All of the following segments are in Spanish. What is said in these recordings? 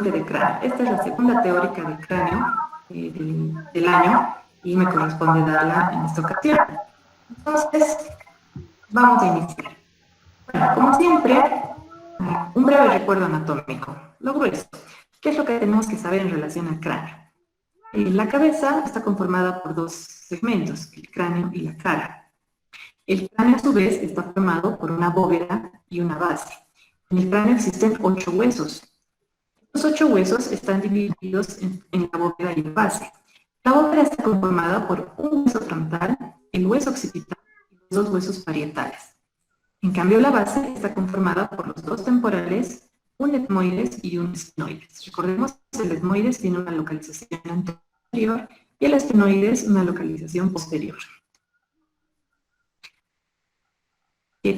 simple de cráneo. Esta es la segunda teórica de cráneo del año y me corresponde darla en esta ocasión. Entonces, vamos a iniciar. Bueno, como siempre, un breve recuerdo anatómico. Lo grueso. ¿Qué es lo que tenemos que saber en relación al cráneo? La cabeza está conformada por dos segmentos, el cráneo y la cara. El cráneo, a su vez, está formado por una bóveda y una base. En el cráneo existen 8 huesos. Los 8 huesos están divididos en la bóveda y la base. La bóveda está conformada por un hueso frontal, el hueso occipital y los 2 huesos parietales. En cambio, la base está conformada por los 2 temporales, un etmoides y un esfenoides. Recordemos que el etmoides tiene una localización anterior y el esfenoides una localización posterior.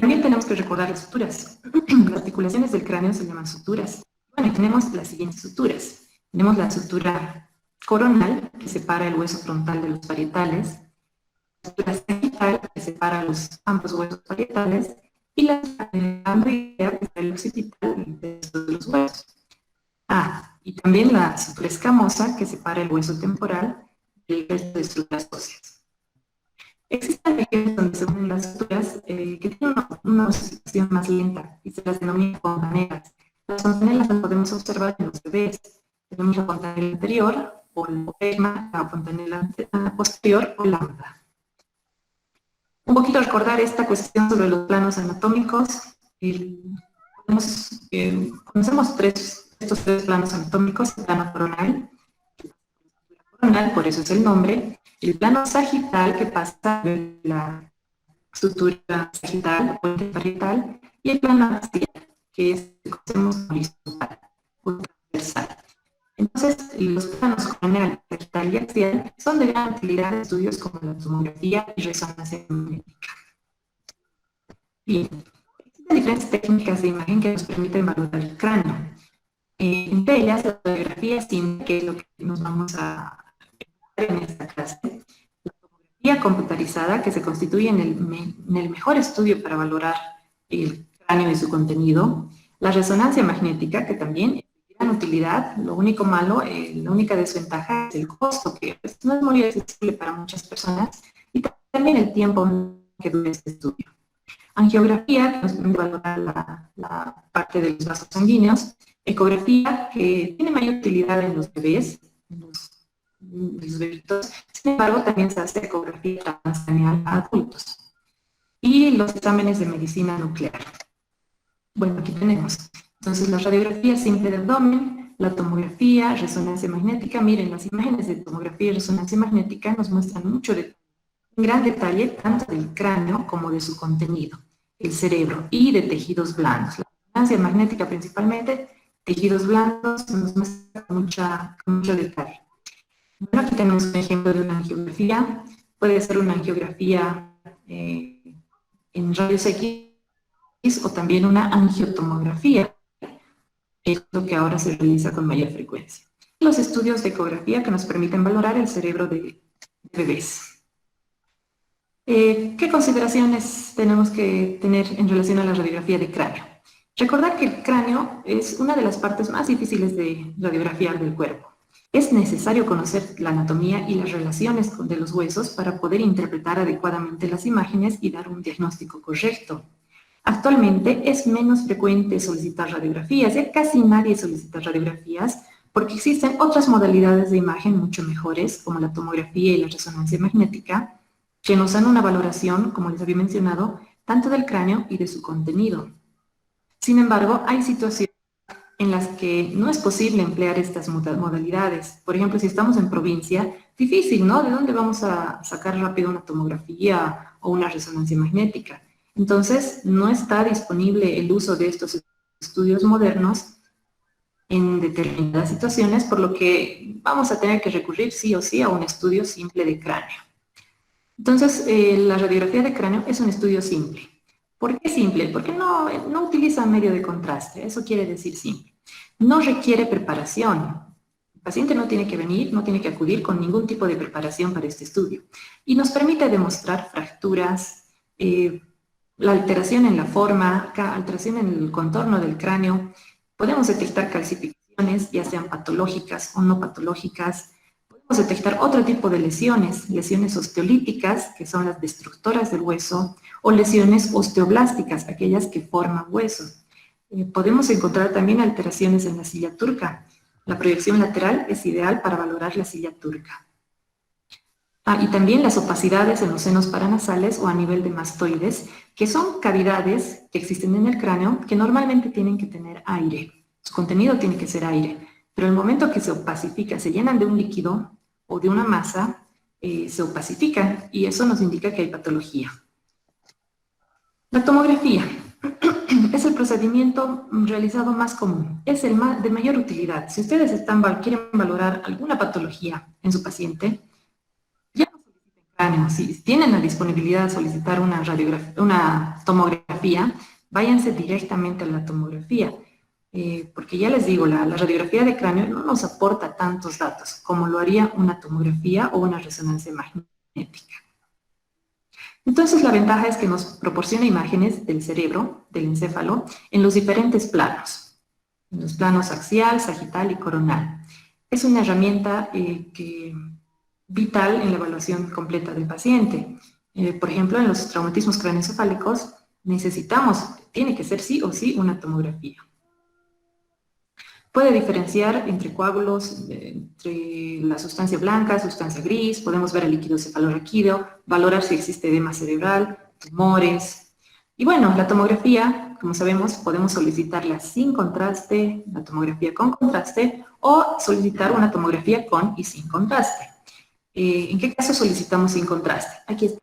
También tenemos que recordar las suturas. Las articulaciones del cráneo se llaman suturas. Bueno, y tenemos las siguientes suturas. Tenemos la sutura coronal, que separa el hueso frontal de los parietales, la sutura sagital, que separa ambos huesos parietales, y la androidea, que es el occipital de los huesos. Y también la sutura escamosa, que separa el hueso temporal del resto de estructuras óseas. Existen regiones donde se unen las suturas que tienen una oscilación más lenta y se las denomina fontanelas. Las fontanelas las podemos observar en los bebés. Tenemos la fontanela anterior, o la fontanela posterior, o lambda. Un poquito recordar esta cuestión sobre los planos anatómicos. Conocemos estos 3 planos anatómicos: el plano coronal, por eso es el nombre, el plano sagital, que pasa de la sutura sagital o interparietal, y el plano axial, que es el que conocemos horizontal o transversal. Entonces, los planos coronal, sagital y axial son de gran utilidad en estudios como la tomografía y resonancia magnética. Bien, existen diferentes técnicas de imagen que nos permiten valorar el cráneo. Entre ellas, la radiografía simple, que es lo que nos vamos a en esta clase, la tomografía computarizada, que se constituye en el mejor estudio para valorar el cráneo y su contenido, la resonancia magnética, que también es de gran utilidad. Lo único malo, la única desventaja es el costo, que pues, no es muy accesible para muchas personas, y también el tiempo que dura este estudio. Angiografía, que nos permite valorar la parte de los vasos sanguíneos. Ecografía, que tiene mayor utilidad en los bebés, en los bebitos. Sin embargo, también se hace ecografía transcranial a adultos. Y los exámenes de medicina nuclear. Bueno, aquí tenemos. Entonces, la radiografía simple de abdomen, la tomografía, resonancia magnética. Miren, las imágenes de tomografía y resonancia magnética nos muestran mucho en gran detalle, tanto del cráneo como de su contenido, el cerebro, y de tejidos blandos. La resonancia magnética principalmente, tejidos blandos, nos muestra con mucho detalle. Bueno, aquí tenemos un ejemplo de una angiografía. Puede ser una angiografía en rayos X o también una angiotomografía, es lo que ahora se realiza con mayor frecuencia. Los estudios de ecografía que nos permiten valorar el cerebro de bebés. ¿Qué consideraciones tenemos que tener en relación a la radiografía de cráneo? Recordar que el cráneo es una de las partes más difíciles de radiografiar del cuerpo. Es necesario conocer la anatomía y las relaciones de los huesos para poder interpretar adecuadamente las imágenes y dar un diagnóstico correcto. Actualmente es menos frecuente solicitar radiografías, ya casi nadie solicita radiografías porque existen otras modalidades de imagen mucho mejores, como la tomografía y la resonancia magnética, que nos dan una valoración, como les había mencionado, tanto del cráneo y de su contenido. Sin embargo, hay situaciones en las que no es posible emplear estas modalidades. Por ejemplo, si estamos en provincia, difícil, ¿no? ¿De dónde vamos a sacar rápido una tomografía o una resonancia magnética? Entonces, no está disponible el uso de estos estudios modernos en determinadas situaciones, por lo que vamos a tener que recurrir sí o sí a un estudio simple de cráneo. Entonces, la radiografía de cráneo es un estudio simple. ¿Por qué simple? Porque no utiliza medio de contraste, eso quiere decir simple. No requiere preparación. El paciente no tiene que venir, no tiene que acudir con ningún tipo de preparación para este estudio. Y nos permite demostrar fracturas, la alteración en la forma, alteración en el contorno del cráneo. Podemos detectar calcificaciones lesiones, ya sean patológicas o no patológicas. Podemos detectar otro tipo de lesiones, lesiones osteolíticas, que son las destructoras del hueso, o lesiones osteoblásticas, aquellas que forman hueso. Podemos encontrar también alteraciones en la silla turca. La proyección lateral es ideal para valorar la silla turca. Y también las opacidades en los senos paranasales o a nivel de mastoides, que son cavidades que existen en el cráneo que normalmente tienen que tener aire. Su contenido tiene que ser aire, pero el momento que se opacifica, se llenan de un líquido o de una masa, se opacifican y eso nos indica que hay patología. La tomografía es el procedimiento realizado más común, es el de mayor utilidad. Si ustedes quieren valorar alguna patología en su paciente, si tienen la disponibilidad de solicitar una tomografía, váyanse directamente a la tomografía, porque ya les digo, la radiografía de cráneo no nos aporta tantos datos como lo haría una tomografía o una resonancia magnética. Entonces, la ventaja es que nos proporciona imágenes del cerebro, del encéfalo, en los diferentes planos, en los planos axial, sagital y coronal. Es una herramienta vital en la evaluación completa del paciente. Por ejemplo, en los traumatismos craneoencefálicos tiene que ser sí o sí una tomografía. Puede diferenciar entre coágulos, entre la sustancia blanca, sustancia gris, podemos ver el líquido cefalorraquídeo, valorar si existe edema cerebral, tumores. Y bueno, la tomografía, como sabemos, podemos solicitarla sin contraste, la tomografía con contraste, o solicitar una tomografía con y sin contraste. ¿En qué caso solicitamos sin contraste? Aquí está.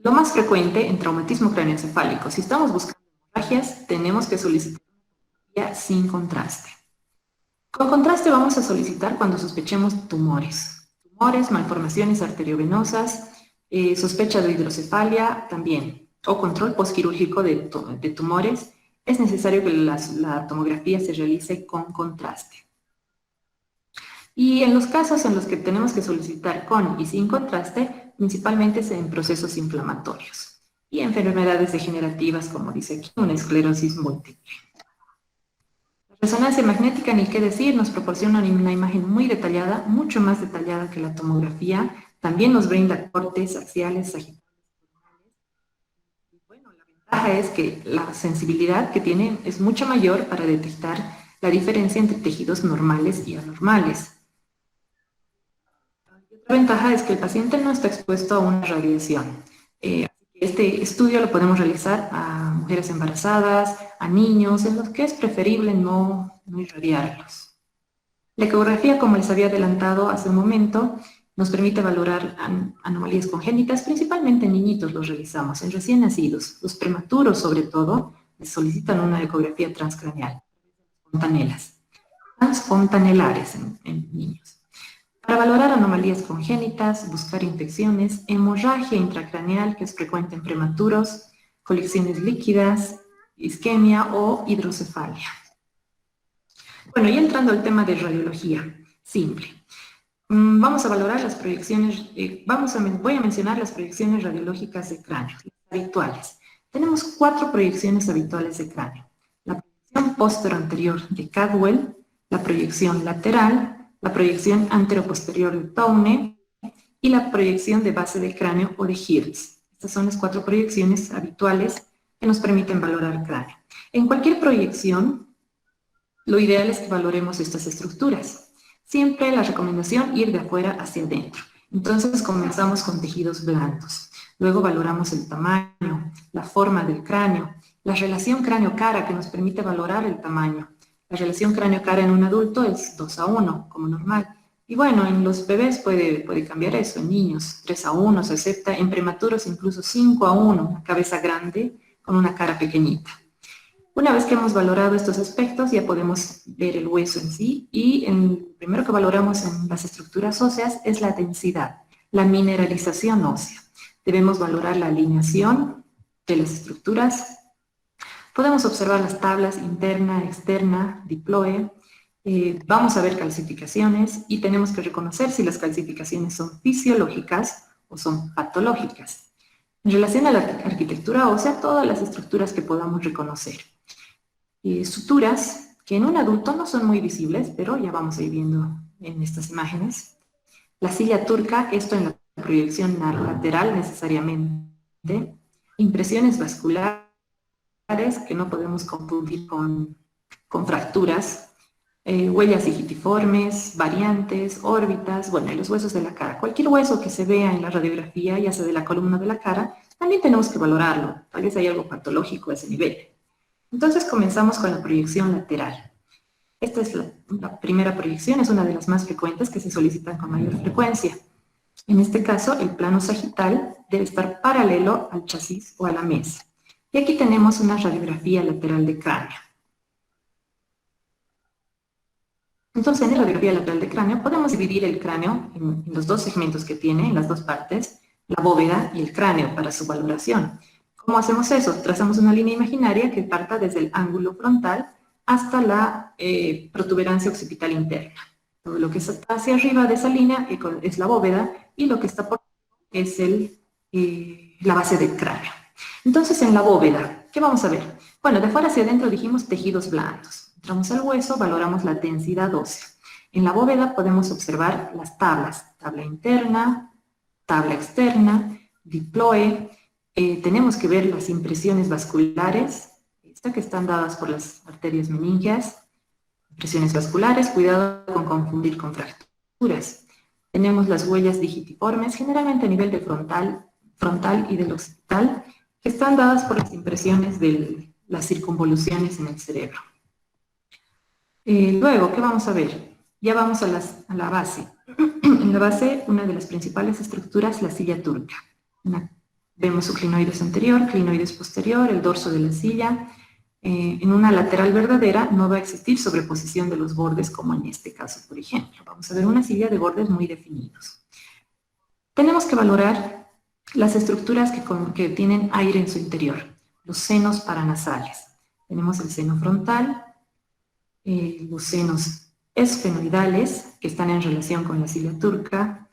Lo más frecuente en traumatismo craneoencefálico, si estamos buscando hemorragias, tenemos que solicitar una tomografía sin contraste. Con contraste vamos a solicitar cuando sospechemos tumores, malformaciones arteriovenosas, sospecha de hidrocefalia también, o control postquirúrgico de tumores. Es necesario que la tomografía se realice con contraste. Y en los casos en los que tenemos que solicitar con y sin contraste, principalmente es en procesos inflamatorios y enfermedades degenerativas, como dice aquí, una esclerosis múltiple. La resonancia magnética, ni qué decir, nos proporciona una imagen muy detallada, mucho más detallada que la tomografía. También nos brinda cortes axiales, sagitales. Y bueno, la ventaja es que la sensibilidad que tiene es mucho mayor para detectar la diferencia entre tejidos normales y anormales. La ventaja es que el paciente no está expuesto a una radiación. Este estudio lo podemos realizar a mujeres embarazadas, a niños, en los que es preferible no irradiarlos. La ecografía, como les había adelantado hace un momento, nos permite valorar anomalías congénitas, principalmente en niñitos los realizamos, en recién nacidos. Los prematuros, sobre todo, les solicitan una ecografía transcraneal, transfontanelares en niños. Para valorar anomalías congénitas, buscar infecciones, hemorragia intracraneal, que es frecuente en prematuros, colecciones líquidas, isquemia o hidrocefalia. Bueno, y entrando al tema de radiología, simple. Vamos a valorar las proyecciones, voy a mencionar las proyecciones radiológicas de cráneo, habituales. Tenemos 4 proyecciones habituales de cráneo. La proyección postero-anterior de Cadwell, la proyección lateral, la proyección anteroposterior de Towne y la proyección de base del cráneo o de Hirtz. Estas son las 4 proyecciones habituales que nos permiten valorar el cráneo. En cualquier proyección, lo ideal es que valoremos estas estructuras. Siempre la recomendación ir de afuera hacia adentro. Entonces comenzamos con tejidos blandos. Luego valoramos el tamaño, la forma del cráneo, la relación cráneo-cara que nos permite valorar el tamaño. La relación cráneo-cara en un adulto es 2:1, como normal. Y bueno, en los bebés puede cambiar eso, en niños 3:1 se acepta, en prematuros incluso 5:1, una cabeza grande con una cara pequeñita. Una vez que hemos valorado estos aspectos, ya podemos ver el hueso en sí, y el primero que valoramos en las estructuras óseas es la densidad, la mineralización ósea. Debemos valorar la alineación de las estructuras. Podemos observar las tablas interna, externa, diploe. Vamos a ver calcificaciones y tenemos que reconocer si las calcificaciones son fisiológicas o son patológicas. En relación a la arquitectura ósea, todas las estructuras que podamos reconocer. Suturas, que en un adulto no son muy visibles, pero ya vamos a ir viendo en estas imágenes. La silla turca, esto en la proyección lateral necesariamente. Impresiones vasculares, que no podemos confundir con fracturas. Huellas digitiformes, variantes, órbitas, bueno, y los huesos de la cara. Cualquier hueso que se vea en la radiografía, ya sea de la columna o de la cara, también tenemos que valorarlo. Tal vez hay algo patológico a ese nivel. Entonces comenzamos con la proyección lateral. Esta es la primera proyección, es una de las más frecuentes que se solicitan con mayor frecuencia. En este caso, el plano sagital debe estar paralelo al chasis o a la mesa. Y aquí tenemos una radiografía lateral de cráneo. Entonces, en la radiografía lateral de cráneo podemos dividir el cráneo en los dos segmentos que tiene, en las dos partes, la bóveda y el cráneo para su valoración. ¿Cómo hacemos eso? Trazamos una línea imaginaria que parta desde el ángulo frontal hasta la protuberancia occipital interna. Todo lo que está hacia arriba de esa línea es la bóveda y lo que está por es la base del cráneo. Entonces, en la bóveda, ¿qué vamos a ver? Bueno, de fuera hacia adentro dijimos tejidos blandos. Entramos al hueso, valoramos la densidad ósea. En la bóveda podemos observar las tablas, tabla interna, tabla externa, diploe. Tenemos que ver las impresiones vasculares, que están dadas por las arterias meningias. Impresiones vasculares, cuidado con confundir con fracturas. Tenemos las huellas digitiformes, generalmente a nivel de frontal y del occipital, que están dadas por las impresiones de las circunvoluciones en el cerebro. Luego, ¿qué vamos a ver? Ya vamos a la base. En la base, una de las principales estructuras, la silla turca. Vemos su clinoides anterior, clinoides posterior, el dorso de la silla. En una lateral verdadera no va a existir sobreposición de los bordes como en este caso, por ejemplo. Vamos a ver una silla de bordes muy definidos. Tenemos que valorar las estructuras que tienen aire en su interior, los senos paranasales. Tenemos el seno frontal, los senos esfenoidales, que están en relación con la silla turca.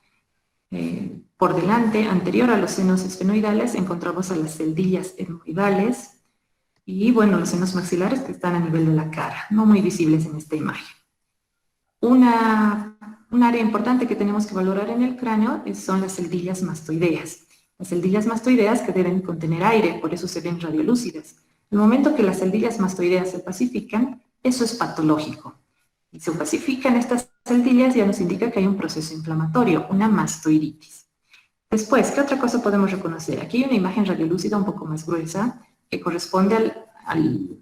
Por delante, anterior a los senos esfenoidales, encontramos a las celdillas etmoidales y, bueno, los senos maxilares que están a nivel de la cara, no muy visibles en esta imagen. Un área importante que tenemos que valorar en el cráneo son las celdillas mastoideas. Las celdillas mastoideas que deben contener aire, por eso se ven radiolúcidas. El momento que las celdillas mastoideas se pacifican, eso es patológico. Y se pacifican estas celdillas ya nos indica que hay un proceso inflamatorio, una mastoiditis. Después, ¿qué otra cosa podemos reconocer? Aquí hay una imagen radiolúcida un poco más gruesa que corresponde al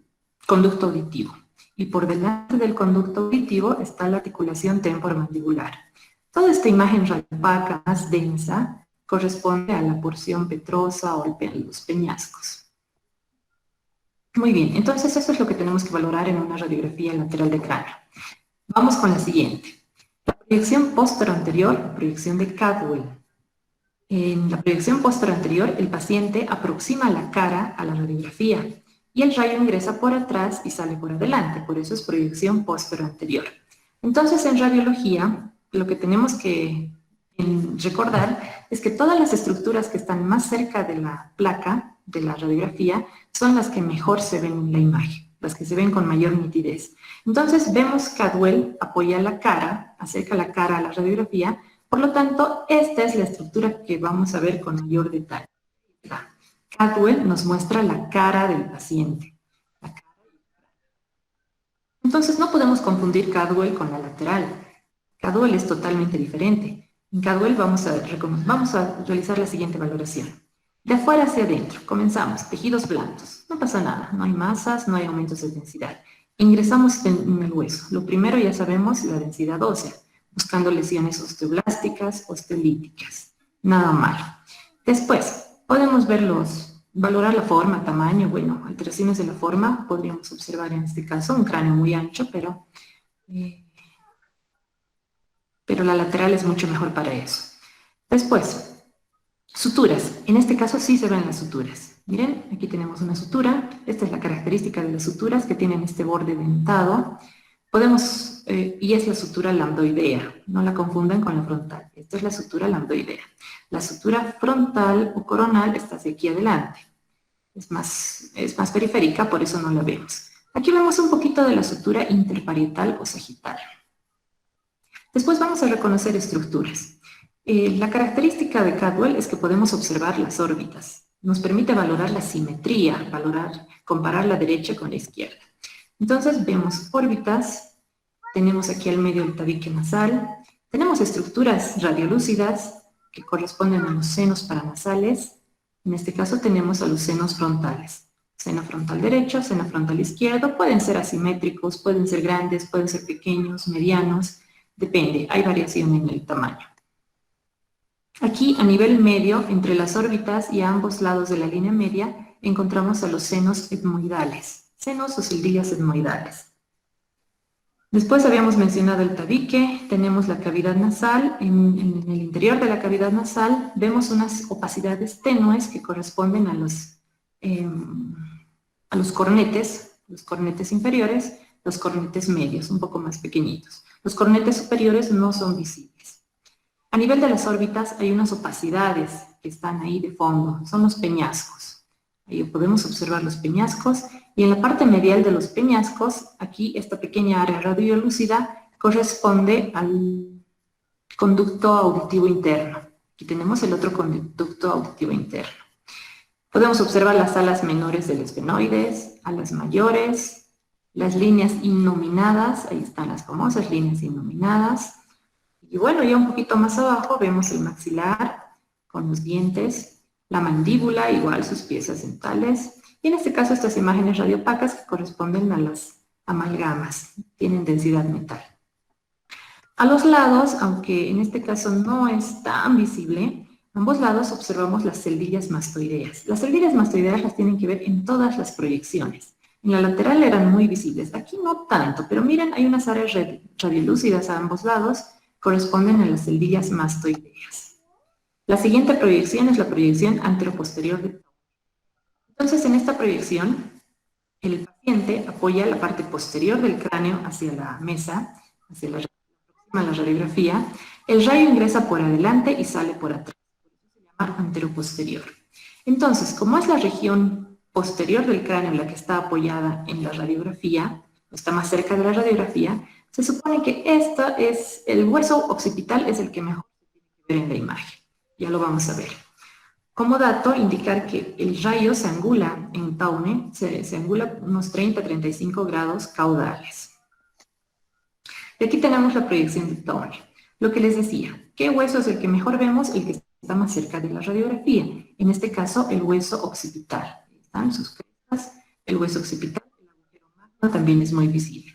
conducto auditivo. Y por delante del conducto auditivo está la articulación temporomandibular. Toda esta imagen radiopaca más densa corresponde a la porción petrosa o los peñascos. Muy bien, entonces eso es lo que tenemos que valorar en una radiografía lateral de cráneo. Vamos con la siguiente. La proyección posterior, proyección de Cadwell. En la proyección posterior, el paciente aproxima la cara a la radiografía y el rayo ingresa por atrás y sale por adelante, por eso es proyección posterior. Entonces, en radiología, lo que tenemos que recordar es que todas las estructuras que están más cerca de la placa de la radiografía son las que mejor se ven en la imagen, las que se ven con mayor nitidez. Entonces, vemos Cadwell apoya la cara, acerca la cara a la radiografía. Por lo tanto, esta es la estructura que vamos a ver con mayor detalle. Cadwell nos muestra la cara del paciente. Entonces, no podemos confundir Cadwell con la lateral. Cadwell es totalmente diferente. En Cadwell vamos a realizar la siguiente valoración. De afuera hacia adentro, comenzamos, tejidos blandos. No pasa nada, no hay masas, no hay aumentos de densidad. Ingresamos en el hueso. Lo primero ya sabemos la densidad ósea, buscando lesiones osteoblásticas, osteolíticas. Nada malo. Después, podemos valorar la forma, tamaño, bueno, alteraciones de la forma. Podríamos observar en este caso un cráneo muy ancho, pero la lateral es mucho mejor para eso. Después, suturas. En este caso sí se ven las suturas. Miren, aquí tenemos una sutura. Esta es la característica de las suturas que tienen este borde dentado. Y es la sutura lambdoidea, no la confundan con la frontal. Esta es la sutura lambdoidea. La sutura frontal o coronal está hacia aquí adelante. Es más periférica, por eso no la vemos. Aquí vemos un poquito de la sutura interparietal o sagital. Después vamos a reconocer estructuras. La característica de Cadwell es que podemos observar las órbitas. Nos permite valorar la simetría, comparar la derecha con la izquierda. Entonces vemos órbitas, tenemos aquí al medio el tabique nasal, tenemos estructuras radiolúcidas que corresponden a los senos paranasales. En este caso tenemos a los senos frontales. Seno frontal derecho, seno frontal izquierdo, pueden ser asimétricos, pueden ser grandes, pueden ser pequeños, medianos, depende, hay variación en el tamaño. Aquí, a nivel medio, entre las órbitas y a ambos lados de la línea media, encontramos a los senos etmoidales, senos o cildillas etmoidales. Después habíamos mencionado el tabique, tenemos la cavidad nasal, en el interior de la cavidad nasal vemos unas opacidades tenues que corresponden a los cornetes inferiores, los cornetes medios, un poco más pequeñitos. Los cornetes superiores no son visibles. A nivel de las órbitas hay unas opacidades que están ahí de fondo, son los peñascos. Ahí podemos observar los peñascos y en la parte medial de los peñascos, aquí esta pequeña área radiolúcida corresponde al conducto auditivo interno. Aquí tenemos el otro conducto auditivo interno. Podemos observar las alas menores del esfenoides, alas mayores, las líneas innominadas, ahí están las famosas líneas innominadas. Y bueno, ya un poquito más abajo vemos el maxilar con los dientes, la mandíbula, igual sus piezas dentales. Y en este caso estas imágenes radiopacas que corresponden a las amalgamas, tienen densidad metal. A los lados, aunque en este caso no es tan visible, a ambos lados observamos las celdillas mastoideas. Las celdillas mastoideas las tienen que ver en todas las proyecciones. En la lateral eran muy visibles, aquí no tanto, pero miren, hay unas áreas radiolúcidas a ambos lados, corresponden a las celdillas mastoideas. La siguiente proyección es la proyección anteroposterior de Towne. Entonces, en esta proyección, el paciente apoya la parte posterior del cráneo hacia la mesa, hacia la radiografía. El rayo ingresa por adelante y sale por atrás. Se llama anteroposterior. Entonces, como es la región posterior del cráneo la que está apoyada en la radiografía, está más cerca de la radiografía, se supone que el hueso occipital es el que mejor se tiene que ver en la imagen. Ya lo vamos a ver. Como dato, indicar que el rayo se angula en Towne, se angula unos 30-35 grados caudales. Y aquí tenemos la proyección de Towne. Lo que les decía, ¿qué hueso es el que mejor vemos? El que está más cerca de la radiografía. En este caso, el hueso occipital. Están sus crestas, el hueso occipital, el agujero magno también es muy visible.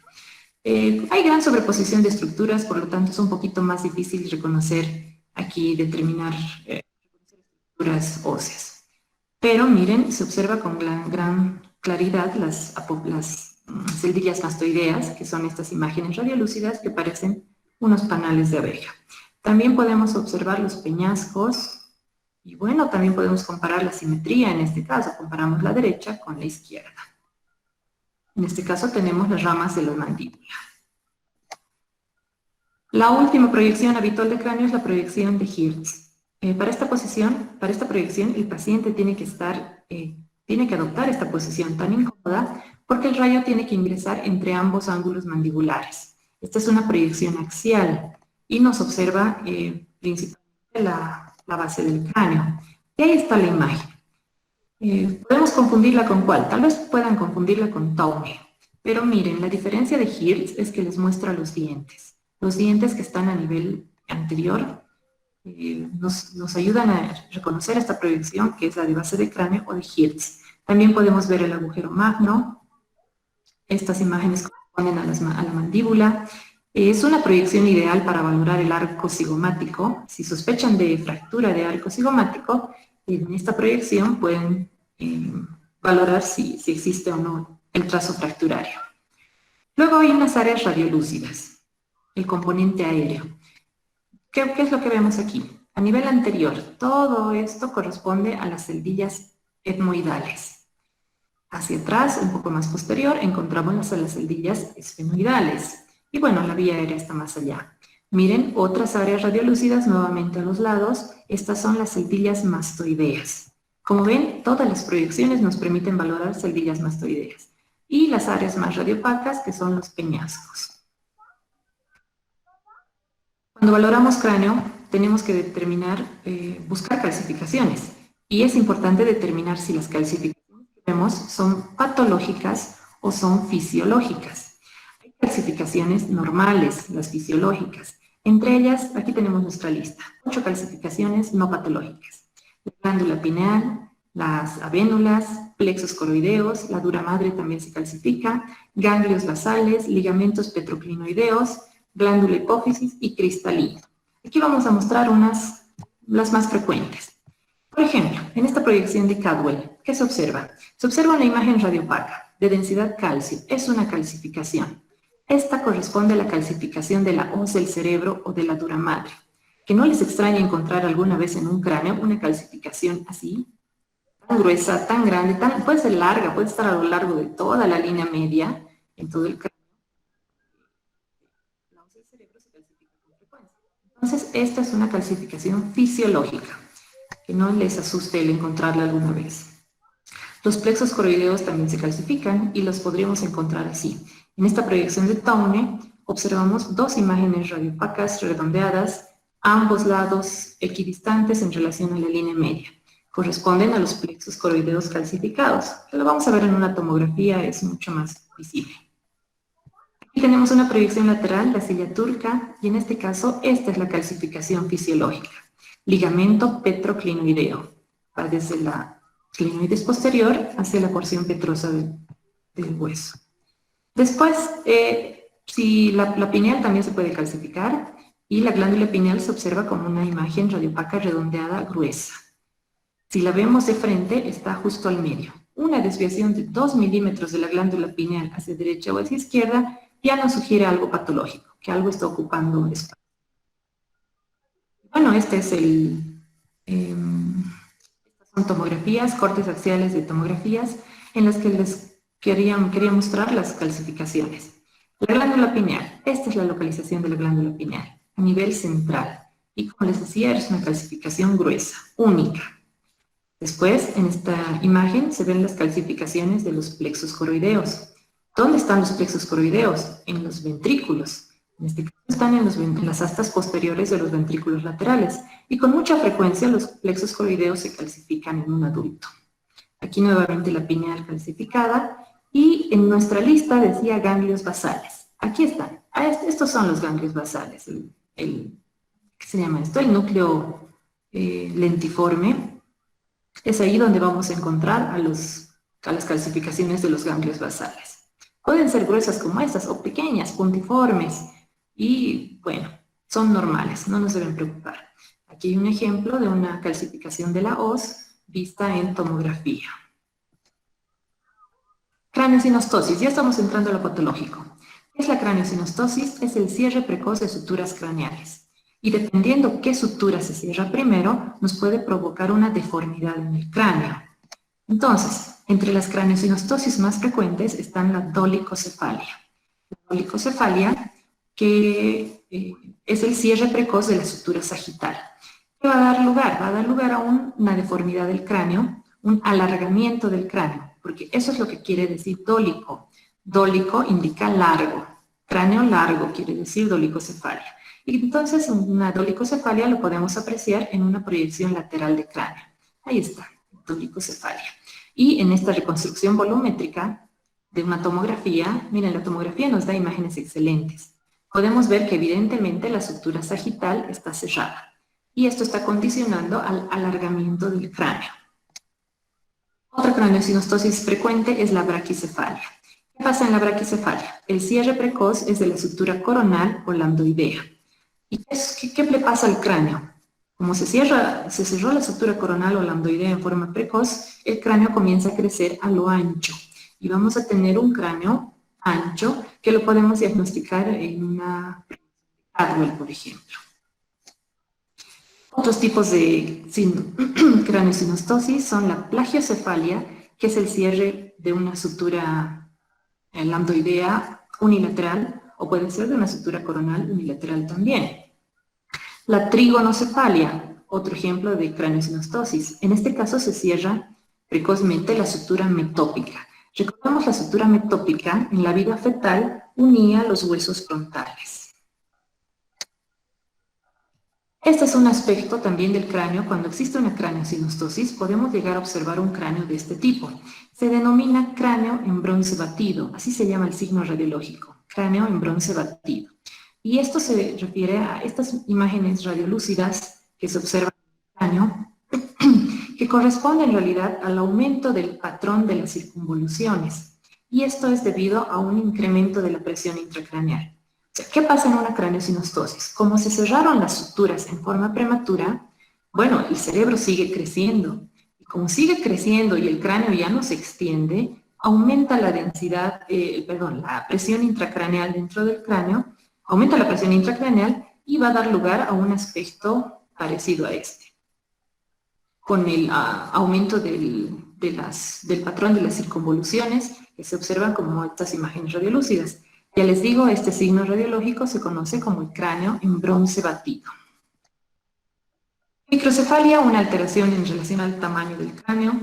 Hay gran sobreposición de estructuras, por lo tanto es un poquito más difícil reconocer aquí, determinar estructuras óseas. Pero miren, se observa con gran claridad las celdillas mastoideas, que son estas imágenes radiolúcidas que parecen unos panales de abeja. También podemos observar los peñascos y bueno, también podemos comparar la simetría en este caso, comparamos la derecha con la izquierda. En este caso tenemos las ramas de la mandíbula. La última proyección habitual de cráneo es la proyección de Hirtz. Para esta proyección, el paciente tiene que adoptar esta posición tan incómoda porque el rayo tiene que ingresar entre ambos ángulos mandibulares. Esta es una proyección axial y nos observa principalmente la base del cráneo. Y ahí está la imagen. Podemos confundirla con ¿cuál? Tal vez puedan confundirla con Towne. Pero miren, la diferencia de Hirtz es que les muestra los dientes. Los dientes que están a nivel anterior nos ayudan a reconocer esta proyección que es la de base de cráneo o de Hirtz. También podemos ver el agujero magno. Estas imágenes corresponden a la mandíbula. Es una proyección ideal para valorar el arco cigomático. Si sospechan de fractura de arco cigomático, en esta proyección pueden valorar si existe o no el trazo fracturario. Luego hay unas áreas radiolúcidas, el componente aéreo. ¿Qué es lo que vemos aquí? A nivel anterior, todo esto corresponde a las celdillas etmoidales. Hacia atrás, un poco más posterior, encontramos las celdillas esfenoidales. Y bueno, la vía aérea está más allá. Miren, otras áreas radiolúcidas nuevamente a los lados. Estas son las celdillas mastoideas. Como ven, todas las proyecciones nos permiten valorar celdillas mastoideas. y las áreas más radiopacas, que son los peñascos. Cuando valoramos cráneo, tenemos que determinar, buscar calcificaciones, y es importante determinar si las calcificaciones que vemos son patológicas o son fisiológicas. Hay calcificaciones normales, las fisiológicas. Entre ellas, aquí tenemos nuestra lista, 8 calcificaciones no patológicas. La glándula pineal, las avénulas, plexos coroideos, la dura madre también se calcifica, ganglios basales, ligamentos petroclinoideos, glándula hipófisis y cristalino. Aquí vamos a mostrar las más frecuentes. Por ejemplo, en esta proyección de Cadwell, ¿qué se observa? Se observa una imagen radiopaca de densidad calcio, es una calcificación. Esta corresponde a la calcificación de la hoz del cerebro o de la dura madre. Que no les extrañe encontrar alguna vez en un cráneo una calcificación así, tan gruesa, tan grande, puede ser larga, puede estar a lo largo de toda la línea media, en todo el cráneo. La hoz del cerebro se calcifica con frecuencia. Entonces, esta es una calcificación fisiológica, que no les asuste el encontrarla alguna vez. Los plexos coroideos también se calcifican y los podríamos encontrar así. En esta proyección de Towne observamos 2 imágenes radiopacas redondeadas, a ambos lados equidistantes en relación a la línea media. Corresponden a los plexos coroideos calcificados. Lo vamos a ver en una tomografía, es mucho más visible. Aquí tenemos una proyección lateral, la silla turca, y en este caso esta es la calcificación fisiológica. Ligamento petroclinoideo, va desde la clinoides posterior hacia la porción petrosa del hueso. Después, si la pineal también se puede calcificar, y la glándula pineal se observa como una imagen radiopaca redondeada gruesa. Si la vemos de frente, está justo al medio. Una desviación de 2 milímetros de la glándula pineal hacia derecha o hacia izquierda ya nos sugiere algo patológico, que algo está ocupando espacio. Bueno, este es estas son tomografías, cortes axiales de tomografías, en las que les quería mostrar las calcificaciones. La glándula pineal, esta es la localización de la glándula pineal, a nivel central. Y como les decía, es una calcificación gruesa, única. Después, en esta imagen, se ven las calcificaciones de los plexos coroideos. ¿Dónde están los plexos coroideos? En los ventrículos. En este caso están en las astas posteriores de los ventrículos laterales. Y con mucha frecuencia los plexos coroideos se calcifican en un adulto. Aquí nuevamente la pineal calcificada. Y en nuestra lista decía ganglios basales. Aquí están. Estos son los ganglios basales. ¿Qué se llama esto? El núcleo lentiforme. Es ahí donde vamos a encontrar a las calcificaciones de los ganglios basales. Pueden ser gruesas como estas o pequeñas, puntiformes, y bueno, son normales, no nos deben preocupar. Aquí hay un ejemplo de una calcificación de la hoz vista en tomografía. Craniosinostosis, ya estamos entrando a lo patológico. ¿Qué es la craniosinostosis? Es el cierre precoz de suturas craneales. Y dependiendo qué sutura se cierra primero, nos puede provocar una deformidad en el cráneo. Entonces, entre las craniosinostosis más frecuentes están la dolicocefalia. La dolicocefalia, que es el cierre precoz de la sutura sagital. ¿Qué va a dar lugar? Va a dar lugar a una deformidad del cráneo, un alargamiento del cráneo, porque eso es lo que quiere decir dólico. Dólico indica largo. Cráneo largo quiere decir dolicocefalia. Y entonces una dolicocefalia lo podemos apreciar en una proyección lateral de cráneo. Ahí está, dolicocefalia. Y en esta reconstrucción volumétrica de una tomografía, miren, la tomografía nos da imágenes excelentes. Podemos ver que evidentemente la sutura sagital está cerrada. Y esto está condicionando al alargamiento del cráneo. Otra craniosinostosis frecuente es la braquicefalia. ¿Qué pasa en la braquicefalia? El cierre precoz es de la sutura coronal o lambdoidea. ¿Y qué le pasa al cráneo? Como se cerró la sutura coronal o lambdoidea en forma precoz, el cráneo comienza a crecer a lo ancho. Y vamos a tener un cráneo ancho que lo podemos diagnosticar en una Cadwell, por ejemplo. Otros tipos de craniosinostosis son la plagiocefalia, que es el cierre de una sutura lambdoidea unilateral, o puede ser de una sutura coronal unilateral también. La trigonocefalia, otro ejemplo de craniosinostosis. En este caso se cierra precozmente la sutura metópica. Recordamos la sutura metópica en la vida fetal unía los huesos frontales. Este es un aspecto también del cráneo. Cuando existe una craneosinostosis, podemos llegar a observar un cráneo de este tipo. Se denomina cráneo en bronce batido, así se llama el signo radiológico, cráneo en bronce batido. Y esto se refiere a estas imágenes radiolúcidas que se observan en el cráneo, que corresponde en realidad al aumento del patrón de las circunvoluciones. Y esto es debido a un incremento de la presión intracraneal. O sea, ¿qué pasa en una craneosinostosis? Como se cerraron las suturas en forma prematura, bueno, el cerebro sigue creciendo. Y como sigue creciendo y el cráneo ya no se extiende, aumenta la densidad, la presión intracraneal dentro del cráneo, aumenta la presión intracraneal y va a dar lugar a un aspecto parecido a este, con el aumento del patrón de las circunvoluciones que se observan como estas imágenes radiolúcidas. Ya les digo, este signo radiológico se conoce como el cráneo en bronce batido. Microcefalia, una alteración en relación al tamaño del cráneo,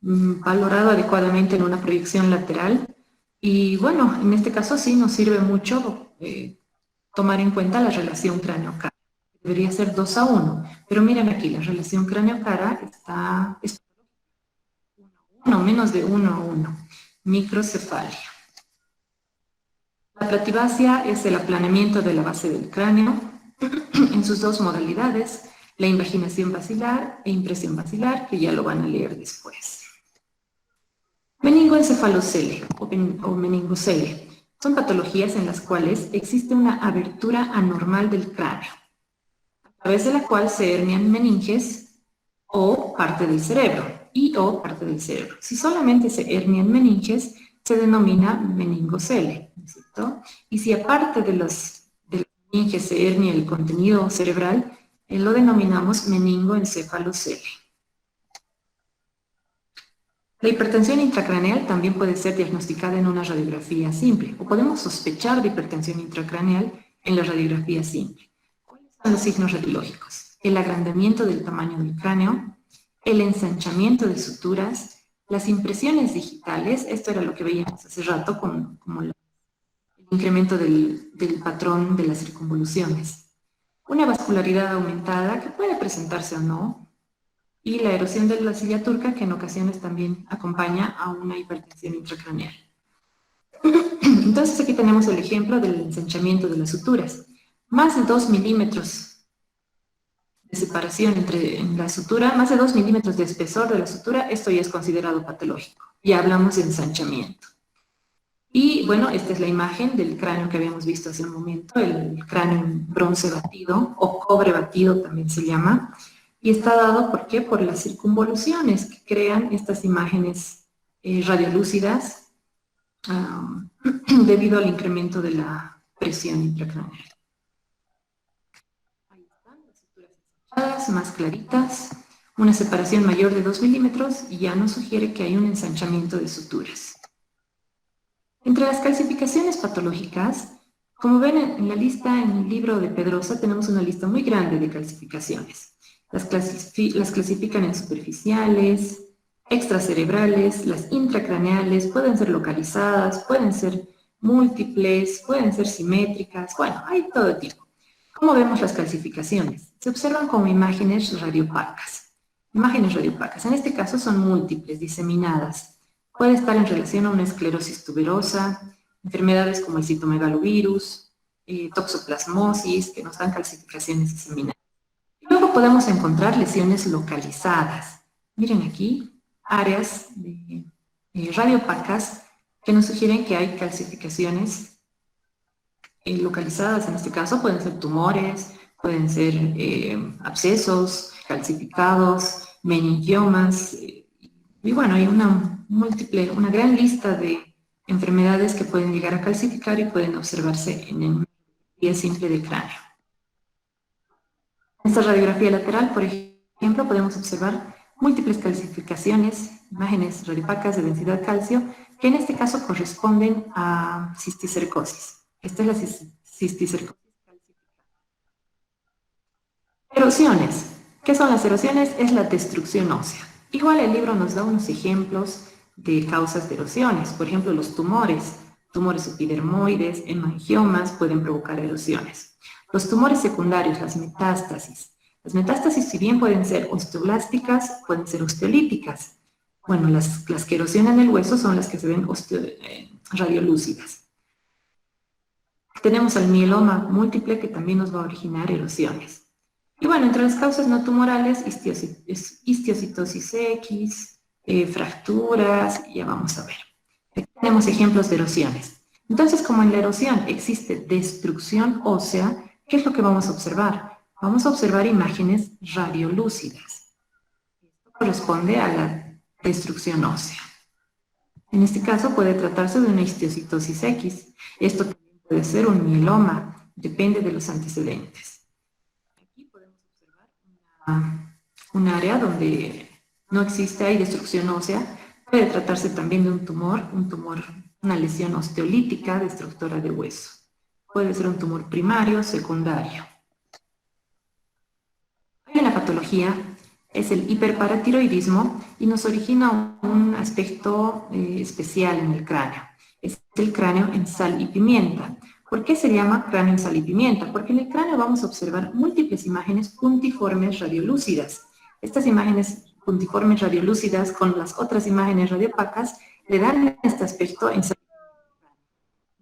valorado adecuadamente en una proyección lateral. Y bueno, en este caso sí nos sirve mucho tomar en cuenta la relación cráneo-cara. Debería ser 2:1, pero miren aquí, la relación cráneo-cara está 1, menos de 1:1. Microcefalia. La platibacia es el aplanamiento de la base del cráneo en sus dos modalidades, la invaginación basilar e impresión basilar, que ya lo van a leer después. Meningoencefalocele o meningocele son patologías en las cuales existe una abertura anormal del cráneo, a través de la cual se hernian meninges o parte del cerebro, o parte del cerebro. Si solamente se hernian meninges, se denomina meningocele, ¿no es cierto? Y si aparte de los meninges se hernia el contenido cerebral, lo denominamos meningoencefalocele. La hipertensión intracraneal también puede ser diagnosticada en una radiografía simple, o podemos sospechar de hipertensión intracraneal en la radiografía simple. ¿Cuáles son los signos radiológicos? El agrandamiento del tamaño del cráneo, el ensanchamiento de suturas, las impresiones digitales, esto era lo que veíamos hace rato como el incremento del patrón de las circunvoluciones, una vascularidad aumentada que puede presentarse o no, y la erosión de la silla turca, que en ocasiones también acompaña a una hipertensión intracraneal. Entonces aquí tenemos el ejemplo del ensanchamiento de las suturas. Más de 2 milímetros de separación en la sutura, más de 2 milímetros de espesor de la sutura, esto ya es considerado patológico. Ya hablamos de ensanchamiento. Y bueno, esta es la imagen del cráneo que habíamos visto hace un momento, el cráneo en bronce batido o cobre batido también se llama. Y está dado, ¿por qué? Por las circunvoluciones que crean estas imágenes radiolúcidas debido al incremento de la presión intracraneal. Ahí están las suturas ensanchadas, más claritas, una separación mayor de 2 milímetros y ya nos sugiere que hay un ensanchamiento de suturas. Entre las calcificaciones patológicas, como ven en la lista, en el libro de Pedrosa, tenemos una lista muy grande de calcificaciones. Las clasifican en superficiales, extracerebrales, las intracraneales, pueden ser localizadas, pueden ser múltiples, pueden ser simétricas, bueno, hay todo tipo. ¿Cómo vemos las calcificaciones? Se observan como imágenes radiopacas. Imágenes radiopacas, en este caso son múltiples, diseminadas. Puede estar en relación a una esclerosis tuberosa, enfermedades como el citomegalovirus, toxoplasmosis, que nos dan calcificaciones diseminadas. Luego podemos encontrar lesiones localizadas. Miren aquí, áreas radiopacas que nos sugieren que hay calcificaciones localizadas. En este caso pueden ser tumores, pueden ser abscesos calcificados, meningiomas, y bueno, hay una gran lista de enfermedades que pueden llegar a calcificar y pueden observarse en una radiografía simple de cráneo. En esta radiografía lateral, por ejemplo, podemos observar múltiples calcificaciones, imágenes radiopacas de densidad calcio, que en este caso corresponden a cisticercosis. Esta es la cisticercosis calcificada. Erosiones. ¿Qué son las erosiones? Es la destrucción ósea. Igual el libro nos da unos ejemplos de causas de erosiones. Por ejemplo, los tumores epidermoides, hemangiomas pueden provocar erosiones. Los tumores secundarios, las metástasis. Las metástasis, si bien pueden ser osteoblásticas, pueden ser osteolíticas. Bueno, las que erosionan el hueso son las que se ven radiolúcidas. Tenemos el mieloma múltiple que también nos va a originar erosiones. Y bueno, entre las causas no tumorales, histiocytosis X, fracturas, ya vamos a ver. Aquí tenemos ejemplos de erosiones. Entonces, como en la erosión existe destrucción ósea, ¿qué es lo que vamos a observar? Vamos a observar imágenes radiolúcidas. Esto corresponde a la destrucción ósea. En este caso puede tratarse de una histiocytosis X. Esto también puede ser un mieloma, depende de los antecedentes. Aquí podemos observar un área donde no existe, hay destrucción ósea. Puede tratarse también de un tumor, una lesión osteolítica destructora de hueso. Puede ser un tumor primario, secundario. Hay una patología, es el hiperparatiroidismo y nos origina un aspecto especial en el cráneo. Es el cráneo en sal y pimienta. ¿Por qué se llama cráneo en sal y pimienta? Porque en el cráneo vamos a observar múltiples imágenes puntiformes radiolúcidas. Estas imágenes puntiformes radiolúcidas con las otras imágenes radiopacas le dan este aspecto en sal y pimienta.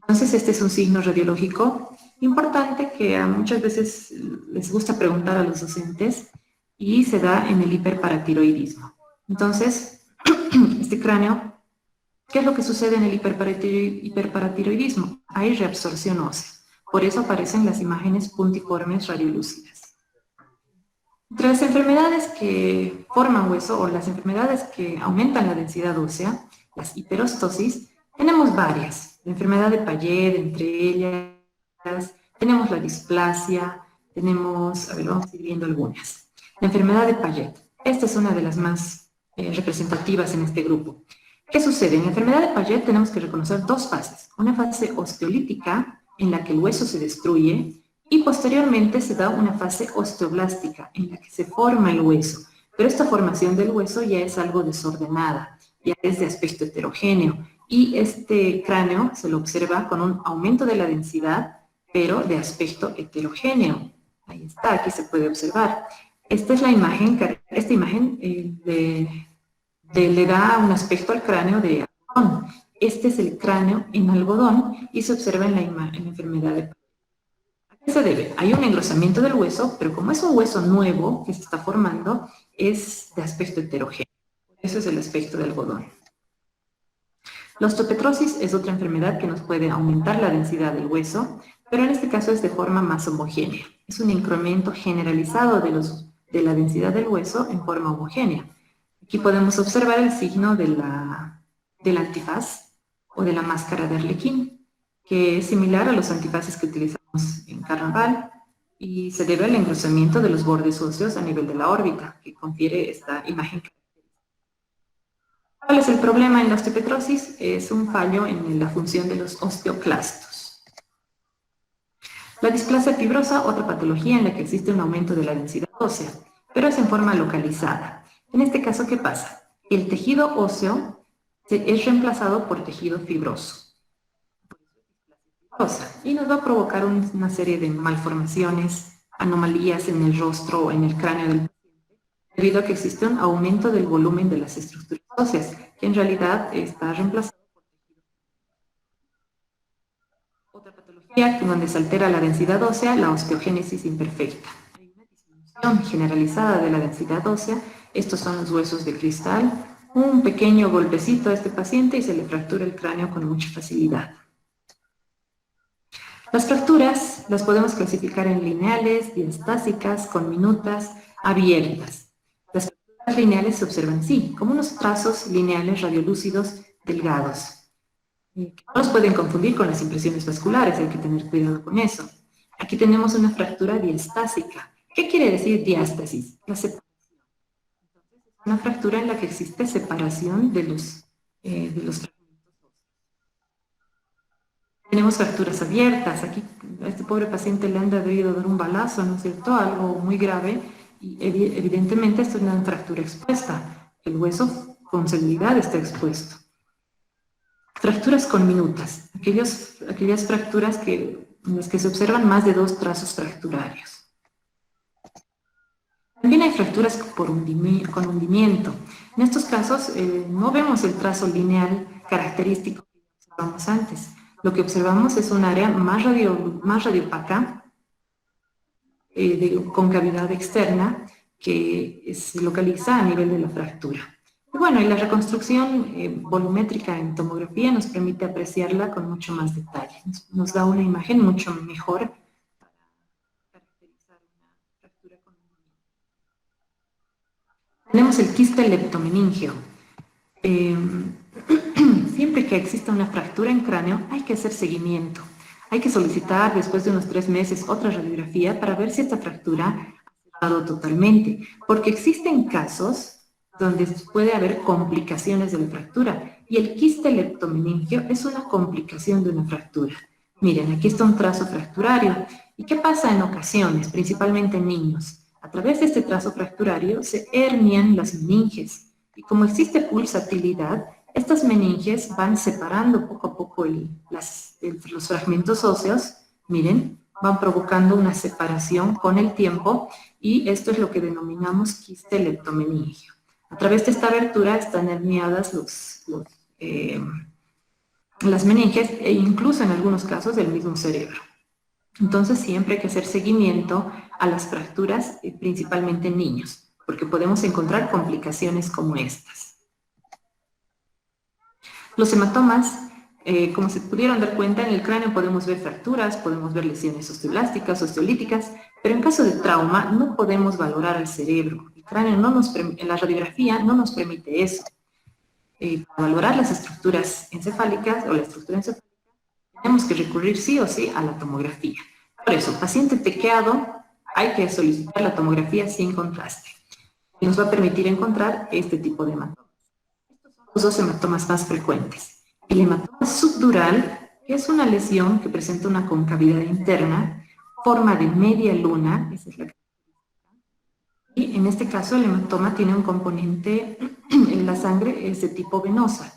Entonces este es un signo radiológico importante que muchas veces les gusta preguntar a los docentes y se da en el hiperparatiroidismo. Entonces, este cráneo, ¿qué es lo que sucede en el hiperparatiroidismo? Hay reabsorción ósea. Por eso aparecen las imágenes puntiformes radiolúcidas. Entre las enfermedades que forman hueso o las enfermedades que aumentan la densidad ósea, las hiperostosis, tenemos varias. La enfermedad de Payet, entre ellas, tenemos la displasia, tenemos, a ver, vamos a ir viendo algunas. La enfermedad de Payet, esta es una de las más representativas en este grupo. ¿Qué sucede? En la enfermedad de Payet tenemos que reconocer dos fases. Una fase osteolítica, en la que el hueso se destruye, y posteriormente se da una fase osteoblástica, en la que se forma el hueso. Pero esta formación del hueso ya es algo desordenada, ya es de aspecto heterogéneo. Y este cráneo se lo observa con un aumento de la densidad, pero de aspecto heterogéneo. Ahí está, aquí se puede observar. Esta es la imagen, esta imagen le da un aspecto al cráneo de algodón. Este es el cráneo en algodón y se observa en la enfermedad de Payet. ¿A qué se debe? Hay un engrosamiento del hueso, pero como es un hueso nuevo que se está formando, es de aspecto heterogéneo. Eso es el aspecto de algodón. La osteopetrosis es otra enfermedad que nos puede aumentar la densidad del hueso, pero en este caso es de forma más homogénea. Es un incremento generalizado de la densidad del hueso en forma homogénea. Aquí podemos observar el signo del antifaz o de la máscara de Arlequín, que es similar a los antifaces que utilizamos en carnaval y se debe al engrosamiento de los bordes óseos a nivel de la órbita, que confiere esta imagen. ¿Cuál es el problema en la osteopetrosis? Es un fallo en la función de los osteoclastos. La displasia fibrosa, otra patología en la que existe un aumento de la densidad ósea, pero es en forma localizada. En este caso, ¿qué pasa? El tejido óseo es reemplazado por tejido fibroso. Y nos va a provocar una serie de malformaciones, anomalías en el rostro o en el cráneo del paciente, debido a que existe un aumento del volumen de las estructuras óseas, que en realidad está reemplazado por tejido. Otra patología donde se altera la densidad ósea, la osteogénesis imperfecta. Hay una disminución generalizada de la densidad ósea. Estos son los huesos de cristal. Un pequeño golpecito a este paciente y se le fractura el cráneo con mucha facilidad. Las fracturas las podemos clasificar en lineales, diastásicas, conminutas, abiertas. Las fracturas lineales se observan así, como unos trazos lineales radiolúcidos delgados. No los pueden confundir con las impresiones vasculares, hay que tener cuidado con eso. Aquí tenemos una fractura diastásica. ¿Qué quiere decir diástasis? La separación. Entonces, es una fractura en la que existe separación de los fragmentos. Tenemos fracturas abiertas. Aquí a este pobre paciente le han debido dar un balazo, ¿no es cierto? Algo muy grave. Y evidentemente esto es una fractura expuesta. El hueso con seguridad está expuesto. Fracturas conminutas, aquellas fracturas en las que se observan más de 2 trazos fracturarios. También hay fracturas con hundimiento. En estos casos no vemos el trazo lineal característico que observamos antes. Lo que observamos es un área más radiopaca, con cavidad externa, que se localiza a nivel de la fractura. Y bueno, y la reconstrucción volumétrica en tomografía nos permite apreciarla con mucho más detalle. Nos da una imagen mucho mejor para caracterizar una fractura con hundimiento. Tenemos el quiste leptomeningeo. Siempre que exista una fractura en cráneo, hay que hacer seguimiento. Hay que solicitar después de unos 3 meses otra radiografía para ver si esta fractura ha cerrado totalmente, porque existen casos donde puede haber complicaciones de la fractura, y el quiste leptomeningeo es una complicación de una fractura. Miren, aquí está un trazo fracturario. ¿Y qué pasa en ocasiones, principalmente en niños? A través de este trazo fracturario se hernian las meninges, y como existe pulsatilidad, estas meninges van separando poco a poco los fragmentos óseos, miren, van provocando una separación con el tiempo, y esto es lo que denominamos quiste leptomeningeo. A través de esta abertura están herniadas las meninges, e incluso en algunos casos del mismo cerebro. Entonces siempre hay que hacer seguimiento a las fracturas, principalmente en niños, porque podemos encontrar complicaciones como estas. Los hematomas, como se pudieron dar cuenta, en el cráneo podemos ver fracturas, podemos ver lesiones osteoblásticas, osteolíticas, pero en caso de trauma no podemos valorar al cerebro. El cráneo en la radiografía no nos permite eso. Para valorar las estructuras encefálicas o la estructura encefálica, tenemos que recurrir sí o sí a la tomografía. Por eso, paciente tequeado, hay que solicitar la tomografía sin contraste. Nos va a permitir encontrar este tipo de hematomas. Estos son los 2 hematomas más frecuentes. El hematoma subdural, que es una lesión que presenta una concavidad interna, forma de media luna, esa es la característica. Y en este caso el hematoma tiene un componente en la sangre, es de tipo venosa.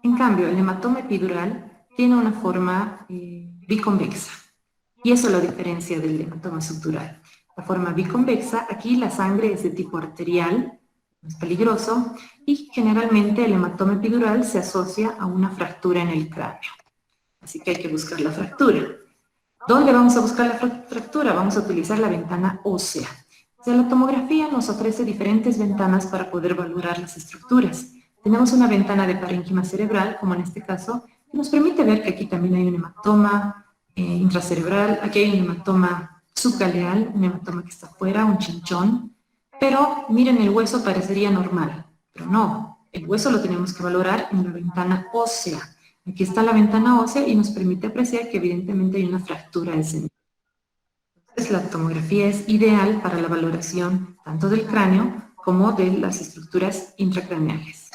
En cambio, el hematoma epidural tiene una forma biconvexa, y eso lo diferencia del hematoma subdural. La forma biconvexa, aquí la sangre es de tipo arterial, es peligroso, y generalmente el hematoma epidural se asocia a una fractura en el cráneo. Así que hay que buscar la fractura. ¿Dónde vamos a buscar la fractura? Vamos a utilizar la ventana ósea. O sea, la tomografía nos ofrece diferentes ventanas para poder valorar las estructuras. Tenemos una ventana de parénquima cerebral, como en este caso, que nos permite ver que aquí también hay un hematoma intracerebral, aquí hay un hematoma subgaleal, un hematoma que está afuera, un chinchón, pero miren, el hueso parecería normal, pero no, el hueso lo tenemos que valorar en la ventana ósea. Aquí está la ventana ósea y nos permite apreciar que evidentemente hay una fractura de ese nivel. Entonces la tomografía es ideal para la valoración tanto del cráneo como de las estructuras intracraneales.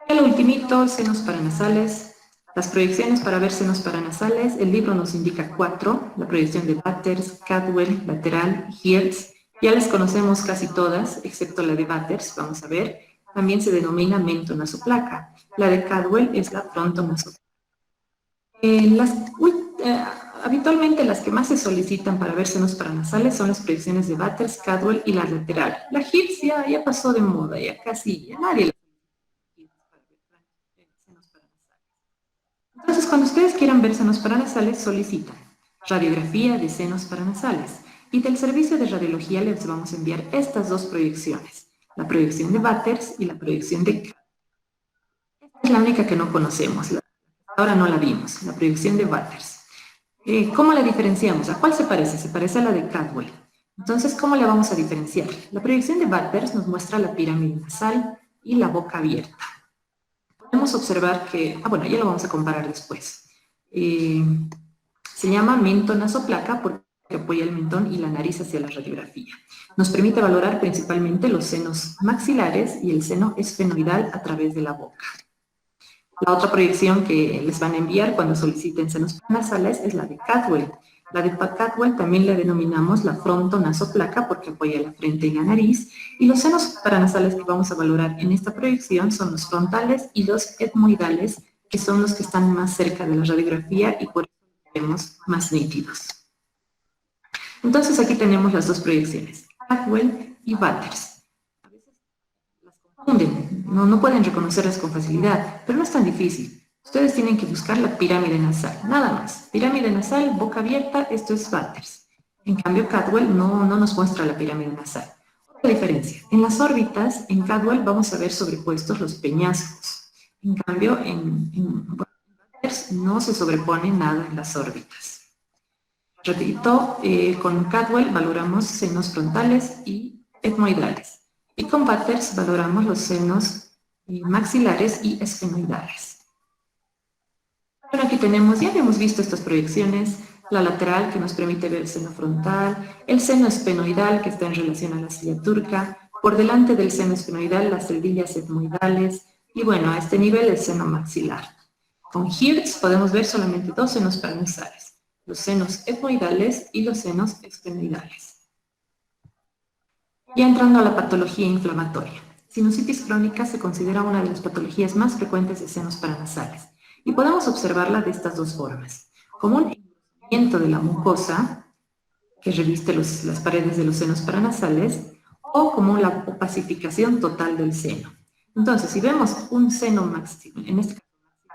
El ultimito, senos paranasales. Las proyecciones para ver senos paranasales, el libro nos indica 4, la proyección de Batters, Cadwell, lateral, Hertz. Ya les conocemos casi todas, excepto la de Batters, vamos a ver. También se denomina mentonasoplaca. La de Cadwell es la frontonasoplaca. Habitualmente las que más se solicitan para ver senos paranasales son las proyecciones de Batters, Cadwell y la lateral. La Hertz ya pasó de moda, ya nadie la senos paranasales. Entonces, cuando ustedes quieran ver senos paranasales, solicitan radiografía de senos paranasales. Y del servicio de radiología les vamos a enviar estas 2 proyecciones, la proyección de Batters y la proyección de Cadwell. Esta es la única que no conocemos, ahora no la vimos, la proyección de Batters. ¿Cómo la diferenciamos? ¿A cuál se parece? Se parece a la de Cadwell. Entonces, ¿cómo la vamos a diferenciar? La proyección de Batters nos muestra la pirámide nasal y la boca abierta. Podemos observar que, bueno, ya lo vamos a comparar después. Se llama mentonasoplaca porque apoya el mentón y la nariz hacia la radiografía. Nos permite valorar principalmente los senos maxilares y el seno esfenoidal a través de la boca. La otra proyección que les van a enviar cuando soliciten senos paranasales es la de Cadwell. La de Cadwell también la denominamos la frontonasoplaca porque apoya la frente y la nariz. Y los senos paranasales que vamos a valorar en esta proyección son los frontales y los etmoidales, que son los que están más cerca de la radiografía y por eso los vemos más nítidos. Entonces aquí tenemos las dos proyecciones, Cadwell y Batters. A veces las confunden, no pueden reconocerlas con facilidad, pero no es tan difícil. Ustedes tienen que buscar la pirámide nasal, nada más. Pirámide nasal, boca abierta, esto es Batters. En cambio, Cadwell no nos muestra la pirámide nasal. Otra diferencia, en las órbitas, en Cadwell vamos a ver sobrepuestos los peñascos. En cambio, en Batters no se sobrepone nada en las órbitas. Repito, con Cadwell valoramos senos frontales y etmoidales. Y con Batters valoramos los senos maxilares y esfenoidales. Bueno, aquí tenemos, ya habíamos visto estas proyecciones, la lateral que nos permite ver el seno frontal, el seno esfenoidal que está en relación a la silla turca, por delante del seno esfenoidal las celdillas etmoidales y bueno, a este nivel el seno maxilar. Con Hirtz podemos ver solamente dos senos paranasales, los senos etmoidales y los senos esfenoidales. Ya entrando a la patología inflamatoria. Sinusitis crónica se considera una de las patologías más frecuentes de senos paranasales. Y podemos observarla de estas dos formas, como un engrosamiento de la mucosa que reviste las paredes de los senos paranasales o como la opacificación total del seno. Entonces, si vemos un seno maxilar, en este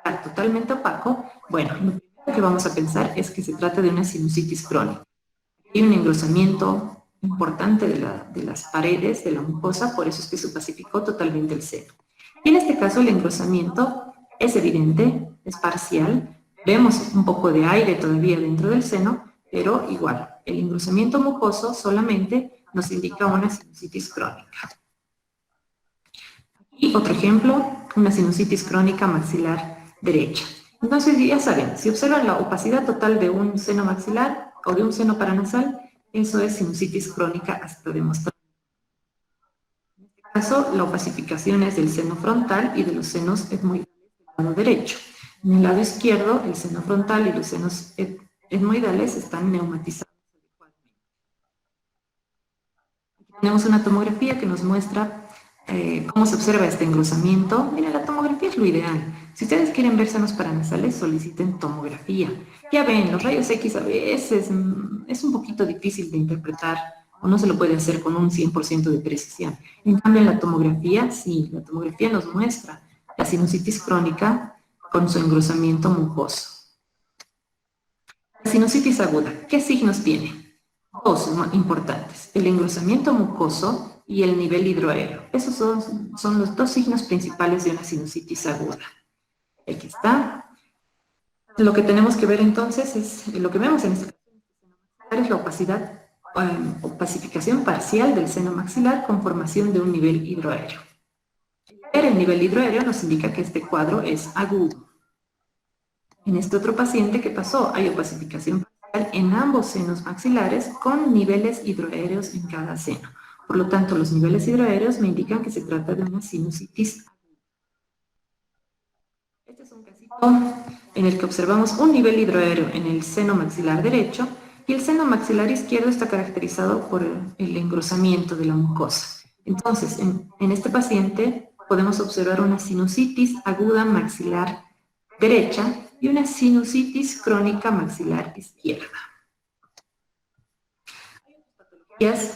caso totalmente opaco, bueno, lo primero que vamos a pensar es que se trata de una sinusitis crónica. Hay un engrosamiento importante de las paredes de la mucosa, por eso es que se opacificó totalmente el seno. Y en este caso el engrosamiento es evidente, es parcial, vemos un poco de aire todavía dentro del seno, pero igual, el engrosamiento mucoso solamente nos indica una sinusitis crónica. Y otro ejemplo, una sinusitis crónica maxilar derecha. Entonces ya saben, si observan la opacidad total de un seno maxilar o de un seno paranasal, eso es sinusitis crónica hasta demostrar. En este caso, la opacificación es del seno frontal y de los senos etmoidales del lado derecho. En el lado izquierdo, el seno frontal y los senos etmoidales están neumatizados adecuadamente. Aquí tenemos una tomografía que nos muestra cómo se observa este engrosamiento. Miren, la tomografía es lo ideal. Si ustedes quieren ver senos paranasales, soliciten tomografía. Ya ven, los rayos X a veces es un poquito difícil de interpretar o no se lo puede hacer con un 100% de precisión. En cambio, en la tomografía, sí, la tomografía nos muestra la sinusitis crónica con su engrosamiento mucoso. La sinusitis aguda, ¿qué signos tiene? Dos importantes, el engrosamiento mucoso y el nivel hidroaéreo. Esos son los dos signos principales de una sinusitis aguda. Aquí está. Lo que tenemos que ver entonces es, lo que vemos en este caso es la opacificación parcial del seno maxilar con formación de un nivel hidroaéreo. El nivel hidroaéreo nos indica que este cuadro es agudo. En este otro paciente, ¿qué pasó? Hay opacificación parcial en ambos senos maxilares con niveles hidroaéreos en cada seno. Por lo tanto, los niveles hidroaéreos me indican que se trata de una sinusitis aguda. Este es un casito en el que observamos un nivel hidroaéreo en el seno maxilar derecho y el seno maxilar izquierdo está caracterizado por el engrosamiento de la mucosa. Entonces, en este paciente podemos observar una sinusitis aguda maxilar derecha y una sinusitis crónica maxilar izquierda.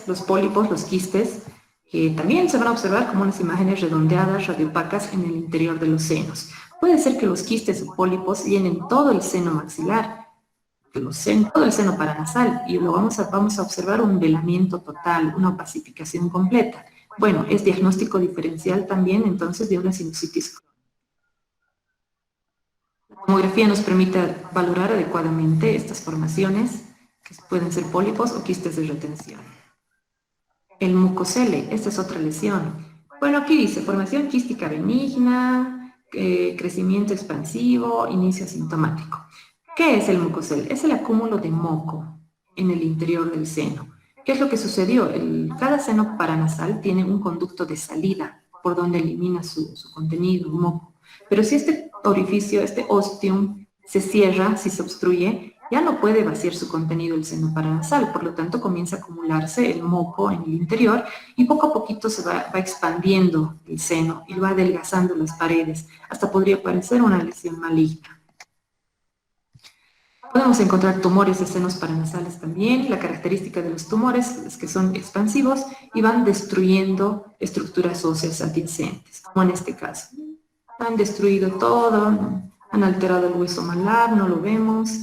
Los pólipos, los quistes, que también se van a observar como unas imágenes redondeadas, radiopacas en el interior de los senos. Puede ser que los quistes o pólipos llenen todo el seno maxilar, todo el seno paranasal, y lo vamos a observar un velamiento total, una opacificación completa. Bueno, es diagnóstico diferencial también, entonces, de una sinusitis crónica. La tomografía nos permite valorar adecuadamente estas formaciones, que pueden ser pólipos o quistes de retención. El mucocele, esta es otra lesión. Bueno, aquí dice formación quística benigna, crecimiento expansivo, inicio asintomático. ¿Qué es el mucocele? Es el acúmulo de moco en el interior del seno. ¿Qué es lo que sucedió? Cada seno paranasal tiene un conducto de salida por donde elimina su contenido, el moco. Pero si este orificio, este ostium, se cierra, si se obstruye, ya no puede vaciar su contenido el seno paranasal, por lo tanto comienza a acumularse el moco en el interior y poco a poquito se va expandiendo el seno y va adelgazando las paredes, hasta podría parecer una lesión maligna. Podemos encontrar tumores de senos paranasales también. La característica de los tumores es que son expansivos y van destruyendo estructuras óseas adyacentes, como en este caso. Han destruido todo, han alterado el hueso malar, no lo vemos,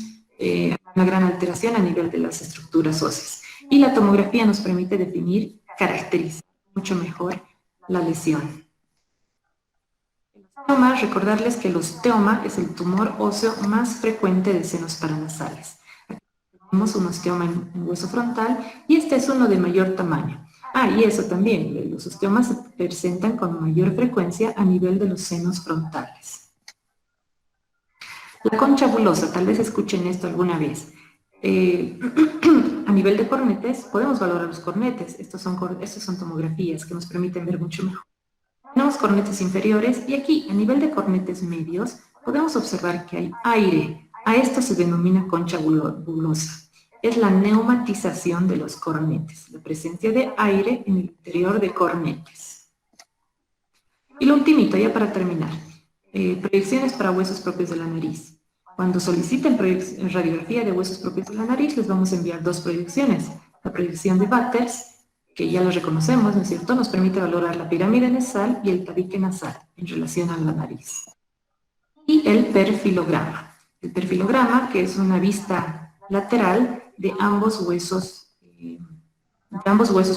una gran alteración a nivel de las estructuras óseas. Y la tomografía nos permite definir, caracterizar mucho mejor la lesión. Recordarles que el osteoma es el tumor óseo más frecuente de senos paranasales. Aquí tenemos un osteoma en hueso frontal y este es uno de mayor tamaño. Y eso también, los osteomas se presentan con mayor frecuencia a nivel de los senos frontales. La concha bulosa, tal vez escuchen esto alguna vez. A nivel de cornetes, podemos valorar los cornetes. Estos son tomografías que nos permiten ver mucho mejor. Tenemos cornetes inferiores y aquí, a nivel de cornetes medios, podemos observar que hay aire. A esto se denomina concha bulosa. Es la neumatización de los cornetes, la presencia de aire en el interior de cornetes. Y lo ultimito, ya para terminar, proyecciones para huesos propios de la nariz. Cuando soliciten radiografía de huesos propios de la nariz, les vamos a enviar dos proyecciones. La proyección de Batters, que ya lo reconocemos, ¿no es cierto? Nos permite valorar la pirámide nasal y el tabique nasal en relación a la nariz. Y el perfilograma. El perfilograma, que es una vista lateral de ambos huesos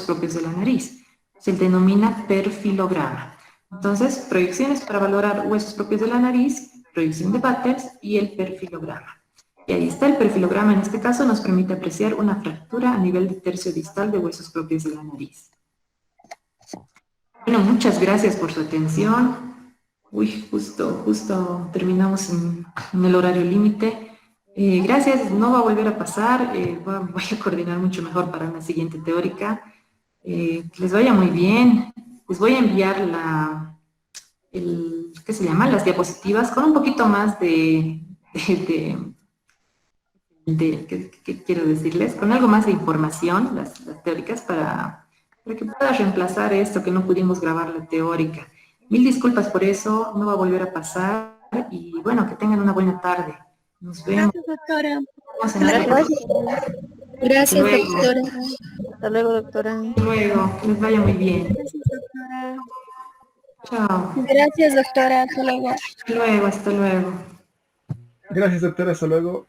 propios de la nariz. Se denomina perfilograma. Entonces, proyecciones para valorar huesos propios de la nariz, proyección de Batters y el perfilograma. Y ahí está el perfilograma, en este caso nos permite apreciar una fractura a nivel de tercio distal de huesos propios de la nariz. Bueno, muchas gracias por su atención. Uy, justo terminamos en el horario límite. Gracias, no va a volver a pasar, voy a coordinar mucho mejor para una siguiente teórica. Que les vaya muy bien. Les voy a enviar ¿qué se llama? Las diapositivas con un poquito más ¿qué quiero decirles? Con algo más de información, las teóricas, para que pueda reemplazar esto que no pudimos grabar la teórica. Mil disculpas por eso, no va a volver a pasar y bueno, que tengan una buena tarde. Nos vemos. Gracias, doctora. Gracias, doctora. Hasta luego, doctora. Hasta luego, que les vaya muy bien. Gracias, doctora. Chao. Gracias, doctora. Hasta luego. Hasta luego, hasta luego. Gracias, doctora. Hasta luego.